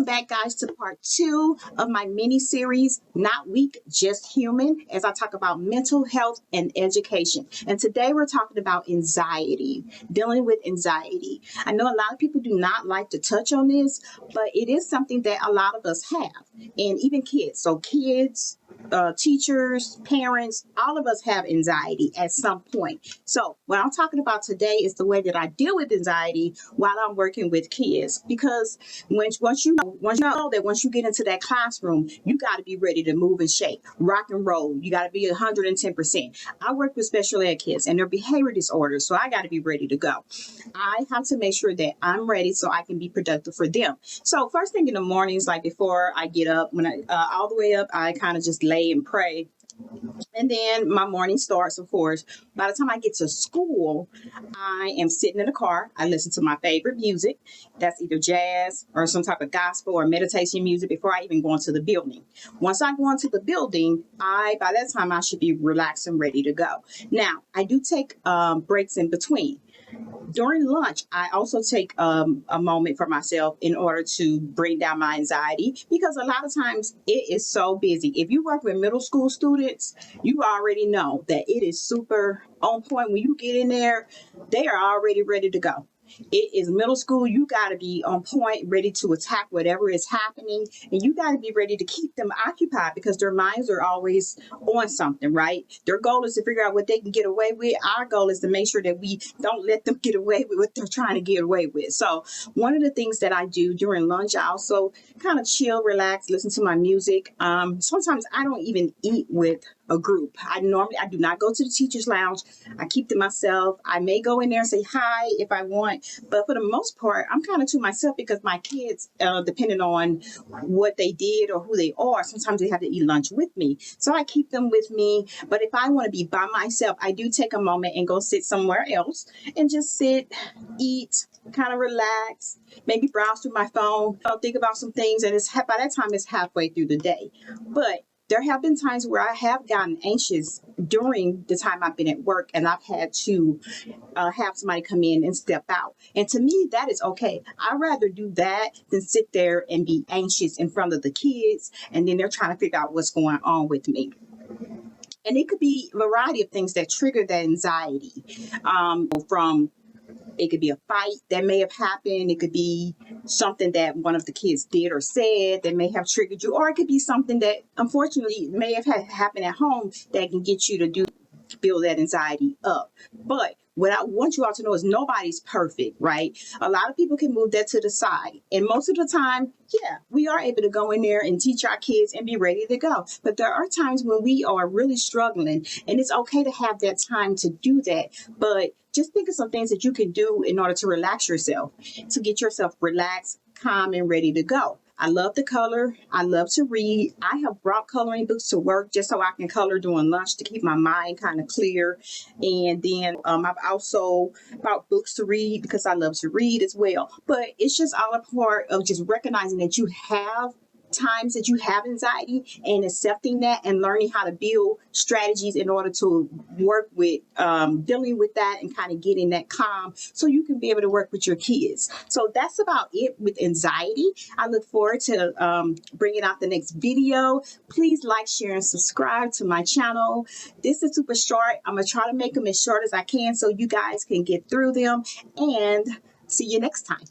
back, guys, to part 2 of my mini series, Not Weak, Just Human, as I talk about mental health and education. And today we're talking about anxiety, dealing with anxiety. I know a lot of people do not like to touch on this, but it is something that a lot of us have, and even kids. So, kids, teachers, parents, all of us have anxiety at some point. So, what I'm talking about today is the way that I deal with anxiety while I'm working with kids. Because once you know that once you get into that classroom, you got to be ready to move and shake, rock and roll. You got to be 110%. I work with special ed kids and their behavior disorders, so I got to be ready to go. I have to make sure that I'm ready so I can be productive for them. So, first thing in the mornings, like before I get up, when I all the way up, I kind of just lay and pray. And then my morning starts, of course. By the time I get to school, I am sitting in the car. I listen to my favorite music. That's either jazz or some type of gospel or meditation music before I even go into the building. Once I go into the building, by that time, I should be relaxed and ready to go. Now, I do take breaks in between. During lunch, I also take a moment for myself in order to bring down my anxiety, because a lot of times it is so busy. If you work with middle school students, you already know that it is super on point. When you get in there, they are already ready to go. It is middle school. You got to be on point, ready to attack whatever is happening. And you got to be ready to keep them occupied because their minds are always on something, right? Their goal is to figure out what they can get away with. Our goal is to make sure that we don't let them get away with what they're trying to get away with. So one of the things that I do during lunch, I also kind of chill, relax, listen to my music. Sometimes I don't even eat with a group. I do not go to the teacher's lounge. I keep to myself. I may go in there and say hi if I want, but for the most part, I'm kind of to myself because my kids, depending on what they did or who they are, sometimes they have to eat lunch with me. So I keep them with me. But if I want to be by myself, I do take a moment and go sit somewhere else and just sit, eat, kind of relax, maybe browse through my phone, think about some things. And by that time, it's halfway through the day. But there have been times where I have gotten anxious during the time I've been at work, and I've had to have somebody come in and step out. And to me, that is okay. I'd rather do that than sit there and be anxious in front of the kids, and then they're trying to figure out what's going on with me. And it could be a variety of things that trigger that anxiety, from it could be a fight that may have happened. It could be something that one of the kids did or said that may have triggered you, or it could be something that unfortunately may have happened at home that can get you to build that anxiety up. But what I want you all to know is nobody's perfect, right? A lot of people can move that to the side. And most of the time, yeah, we are able to go in there and teach our kids and be ready to go. But there are times when we are really struggling, and it's okay to have that time to do that. But just think of some things that you can do in order to relax yourself, to get yourself relaxed, calm, and ready to go. I love to color. I love to read. I have brought coloring books to work just so I can color during lunch to keep my mind kind of clear. And then I've also brought books to read because I love to read as well. But it's just all a part of just recognizing that you have times that you have anxiety and accepting that and learning how to build strategies in order to work with dealing with that and kind of getting that calm so you can be able to work with your kids. So that's about it with anxiety. I look forward to bringing out the next video. Please like, share, and subscribe to my channel. This is super short. I'm going to try to make them as short as I can so you guys can get through them, and see you next time.